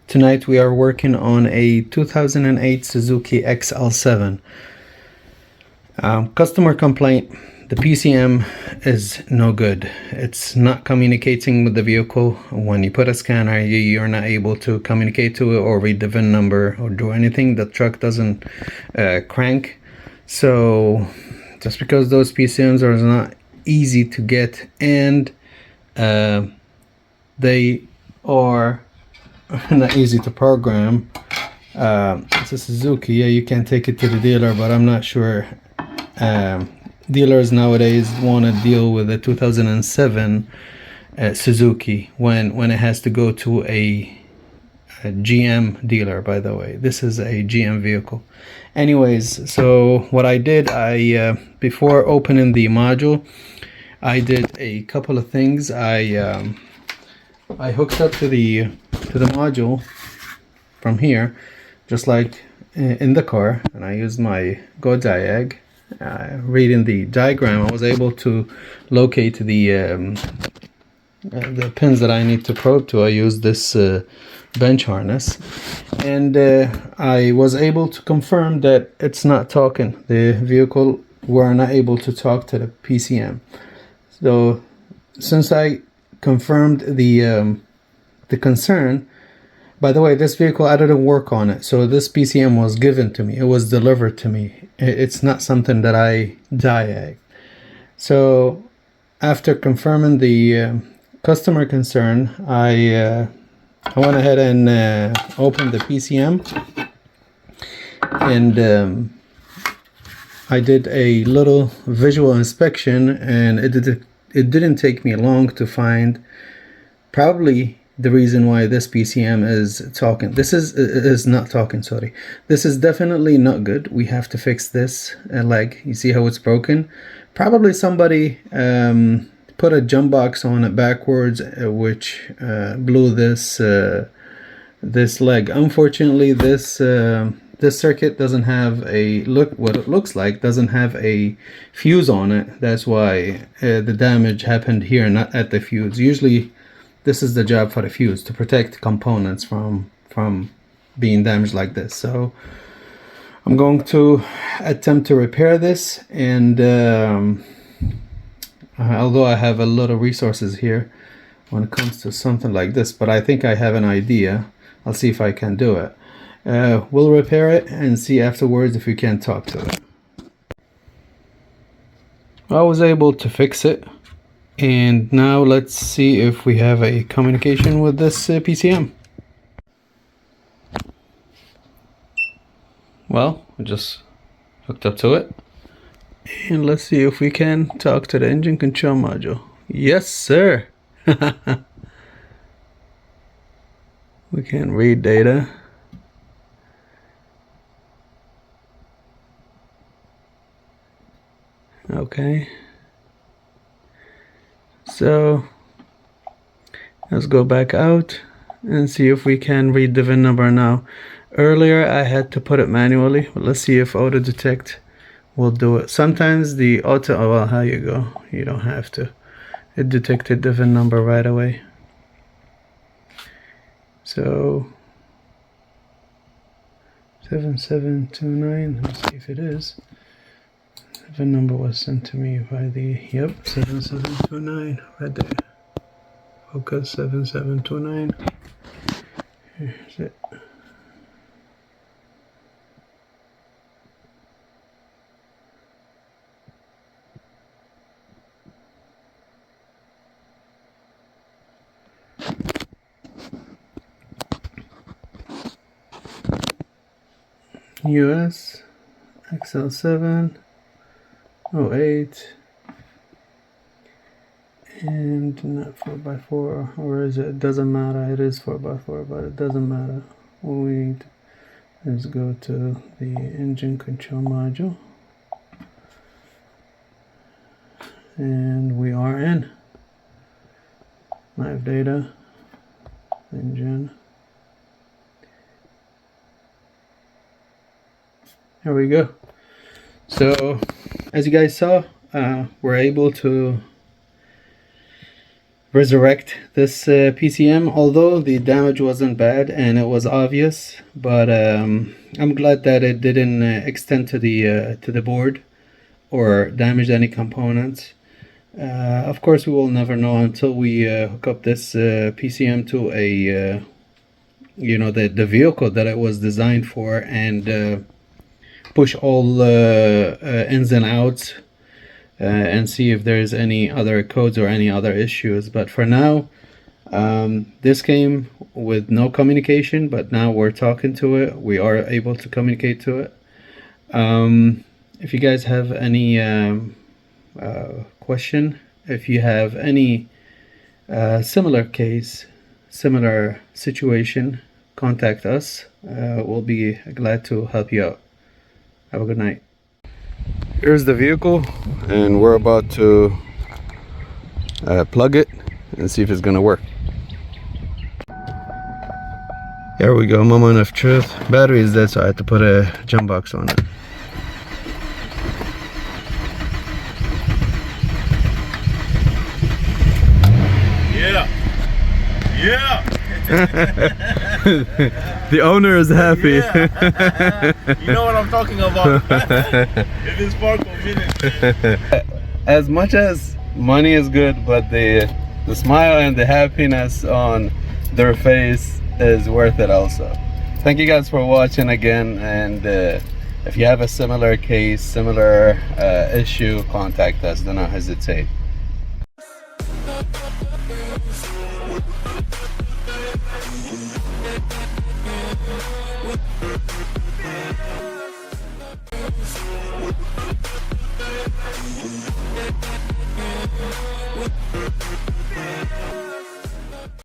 Tonight we are working on a 2008 Suzuki XL7. Customer complaint: the PCM is no good. It's not communicating with the vehicle. When you put a scanner, you're not able to communicate to it or read the VIN number or do anything. The truck doesn't crank. So just because those PCMs are not easy to get, and they are not easy to program. It's a Suzuki. Yeah, you can take it to the dealer, but I'm not sure dealers nowadays want to deal with a 2007 Suzuki when it has to go to a GM dealer. By the way, this is a GM vehicle. Anyways, so what I did, before opening the module, I did a couple of things. I hooked up to the module from here, just like in the car, and I used my Go Diag. Reading the diagram, I was able to locate the pins that I need to probe to. I used this bench harness, and I was able to confirm that it's not talking. The vehicle were not able to talk to the PCM. So since I confirmed the concern, by the way, this vehicle, I didn't work on it, so this PCM was given to me. It was delivered to me. It's not something that I diag. So after confirming the customer concern, I went ahead and opened the PCM, and I did a little visual inspection, and it didn't take me long to find probably the reason why this PCM is talking. This is not talking, sorry. This is definitely not good. We have to fix this leg. You see how it's broken? Probably somebody put a jump box on it backwards, which blew this leg. Unfortunately, this circuit doesn't have what it looks like doesn't have a fuse on it. That's why the damage happened here, not at the fuse. Usually this is the job for the fuse, to protect components from being damaged like this. So I'm going to attempt to repair this, and although I have a lot of resources here when it comes to something like this, but I think I have an idea. I'll see if I can do it. We'll repair it and see afterwards if we can talk to it. I was able to fix it, and now let's see if we have a communication with this PCM. Well, we just hooked up to it, and let's see if we can talk to the engine control module. Yes, sir. We can read data. Okay. So let's go back out and see if we can read the VIN number now. Earlier I had to put it manually, but let's see if auto detect will do it. Sometimes the auto, oh well, how you go, you don't have to. It detected the VIN number right away. So 7729, let's see if it is. The VIN number was sent to me by the, yep, 7729, right there. Focus 7729. Here's it. US XL7 08, and not 4x4, or is it? It doesn't matter. It is 4x4, but it doesn't matter. What we need is go to the engine control module, and we are in live data, engine. There we go. So as you guys saw, we're able to resurrect this PCM, although the damage wasn't bad and it was obvious, but I'm glad that it didn't extend to the board or damage any components. Of course, we will never know until we hook up this PCM to a the vehicle that it was designed for, and push all ins and outs and see if there's any other codes or any other issues. But for now, this came with no communication, but now we're talking to it. We are able to communicate to it. If you guys have any question, if you have any similar case, similar situation, contact us. We'll be glad to help you out. Have a good night. Here's the vehicle, and we're about to plug it and see if it's gonna work. Here we go, moment of truth. Battery is dead, so I had to put a jump box on it. Yeah. The owner is happy. Yeah. You know what I'm talking about. It is sparkle minute. As much as money is good, but the smile and the happiness on their face is worth it also. Thank you guys for watching again, and if you have a similar case, similar issue, contact us. Do not hesitate.